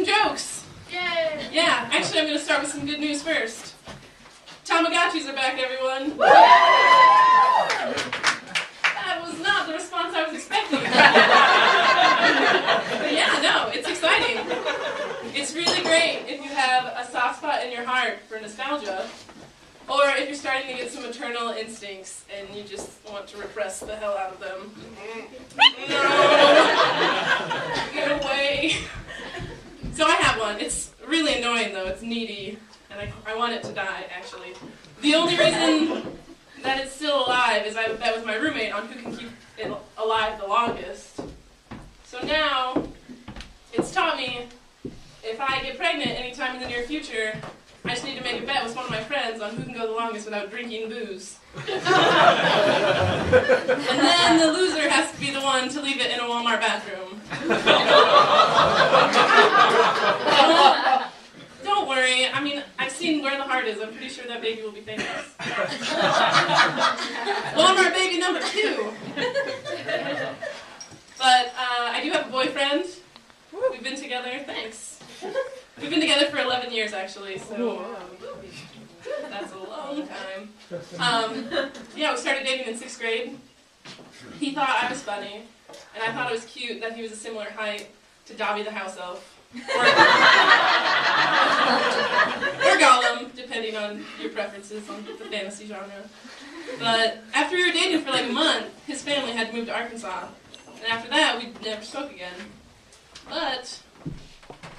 some jokes. Yay! Yeah, actually I'm going to start with some good news first. Tamagotchis are back, everyone. That was not the response I was expecting. But yeah, no, it's exciting. It's really great if you have a soft spot in your heart for nostalgia, or if you're starting to get some maternal instincts and you just want to repress the hell out of them. No! Get away! So I have one. It's really annoying though. It's needy, and I want it to die, actually. The only reason that it's still alive is I have a bet with my roommate on who can keep it alive the longest. So now, it's taught me if I get pregnant anytime in the near future, I just need to make a bet with one of my friends on who can go the longest without drinking booze. And then the loser has to be the one to leave it in a Walmart bathroom. Don't worry, I mean, I've seen Where the Heart Is. I'm pretty sure that baby will be famous. Walmart baby number 2. But I do have a boyfriend. We've been together, thanks. We've been together for 11 years, actually, so that's a long time. Yeah, we started dating in 6th grade. He thought I was funny, and I thought it was cute that he was a similar height to Dobby the House Elf. Or Gollum, depending on your preferences on the fantasy genre. But after we were dating for like a month, his family had to move to Arkansas. And after that, we never spoke again. But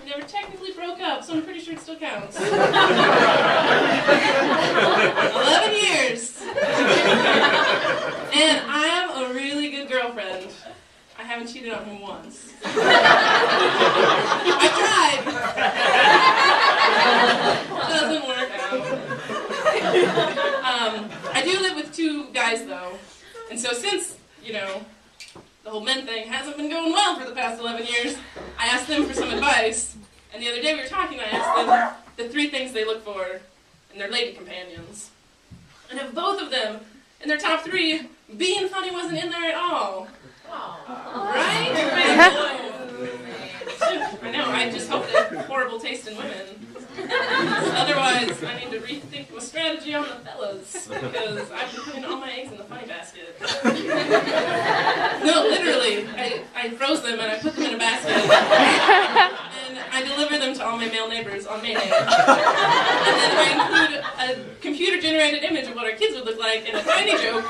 we never technically broke up, so I'm pretty sure it still counts. 11 years! And I am a really good girlfriend. I haven't cheated on him once. I tried! Doesn't work out. I do live with 2 guys, though. And so since, you know, the whole men thing hasn't been going well for the past 11 years, I asked them for some advice. And the other day we were talking, I asked them the 3 things they look for in their lady companions. And of both of them, in their top 3, being funny wasn't in there at all. Right? I know, I just hope they have horrible taste in women. Otherwise, I need to rethink my strategy on the fellas, because I've been putting all my eggs in the funny basket. No, literally, I froze them and I put them in a basket. And I deliver them to all my male neighbors on May Day. And then I include a computer-generated image of what our kids would look like in a tiny joke.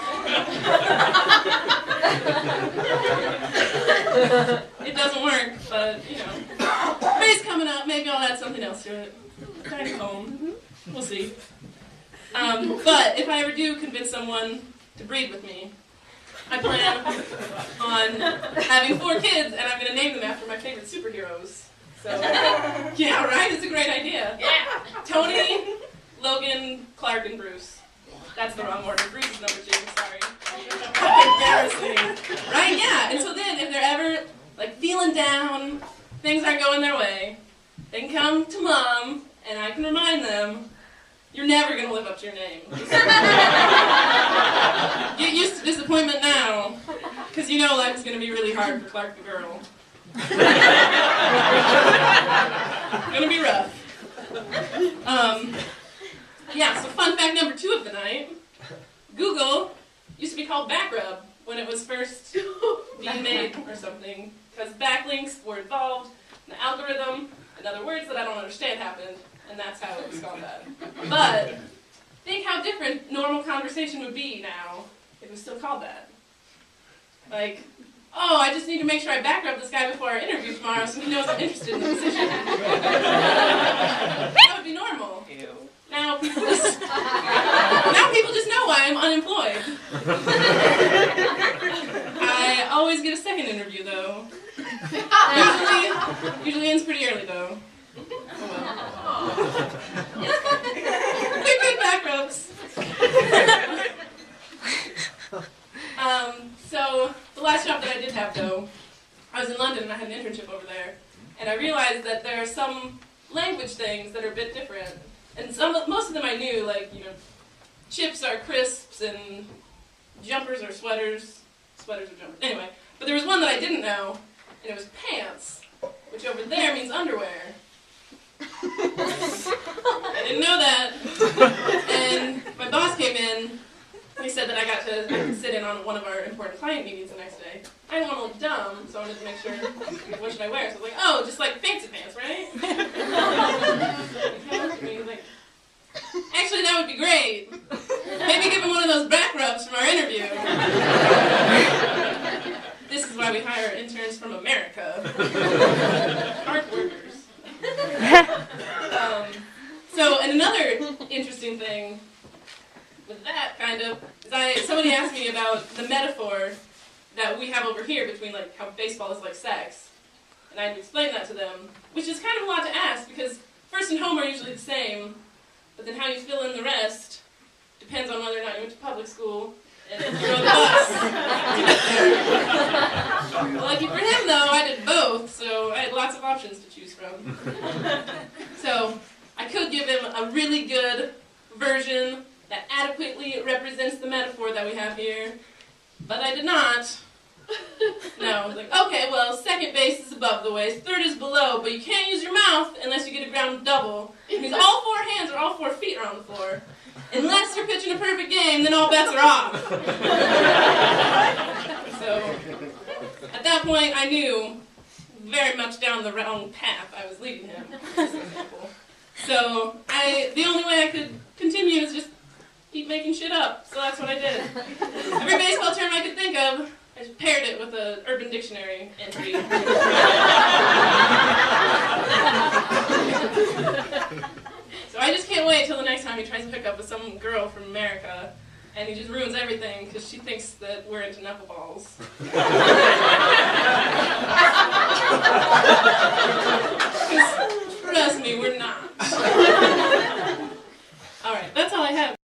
It doesn't work, but, you know. May's coming up, maybe I'll add something else to it. Tiny comb. We'll see. But if I ever do convince someone to breed with me, I plan on having 4 kids, and I'm going to name them after my favorite superheroes. So, yeah, right? It's a great idea. Yeah. Tony, Logan, Clark, and Bruce. That's the wrong order. Bruce is number 2, sorry. Embarrassing. Right? Yeah. And so then, if they're ever, like, feeling down, things aren't going their way, they can come to Mom, and I can remind them, you're never going to live up to your name. Get used to disappointment now, because you know life is going to be really hard for Clark the girl. It's going to be rough. Yeah, so fun fact number 2 of the night. Google used to be called Backrub when it was first being made or something, because backlinks were involved in the algorithm, and other words that I don't understand happened, and that's how it was called that. But think how different normal conversation would be now if it was still called that. Like, oh, I just need to make sure I backrub this guy before our interview tomorrow so he knows I'm interested in the position. That would be normal. Ew. Now people just know why I'm unemployed. I always get a second interview, though. Usually ends pretty early, though. Oh well. They're good back rubs. So, the last job that I did have, though, I was in London and I had an internship over there. And I realized that there are some language things that are a bit different. And most of them I knew, like, you know, chips are crisps and jumpers are sweaters. Sweaters are jumpers. Anyway, but there was one that I didn't know, and it was pants. which over there means underwear. I didn't know that. And my boss came in. He said that I could sit in on one of our important client meetings the next day. I didn't want to look dumb, so I wanted to make sure, what should I wear? So I was like, oh, just like fancy pants, right? And he was like, actually, that would be great. Maybe give him one of those back rubs from our interview. This is why we hire interns from America. Hard workers. And another interesting thing with that, kind of, is somebody asked me about the metaphor that we have over here between like how baseball is like sex. And I had to explain that to them, which is kind of a lot to ask because first and home are usually the same, but then how you fill in the rest depends on whether or not you went to public school and if you're on the bus to get there. Lucky for him though, I did both, so I had lots of options to choose from. So I could give him a really good version that adequately represents the metaphor that we have here, but I did not. No, I was like, okay, well, second base is above the waist, third is below, but you can't use your mouth unless you get a ground double. Because all 4 hands or all 4 feet are on the floor. Unless you're pitching a perfect game, then all bets are off. So, at that point, I knew very much down the wrong path I was leading him, this example. So, the only way I could continue is just keep making shit up. So that's what I did. Every baseball term I could think of, I just paired it with an Urban Dictionary entry. So I just can't wait till the next time he tries to hook up with some girl from America and he just ruins everything because she thinks that we're into knuckleballs. Trust me, we're not.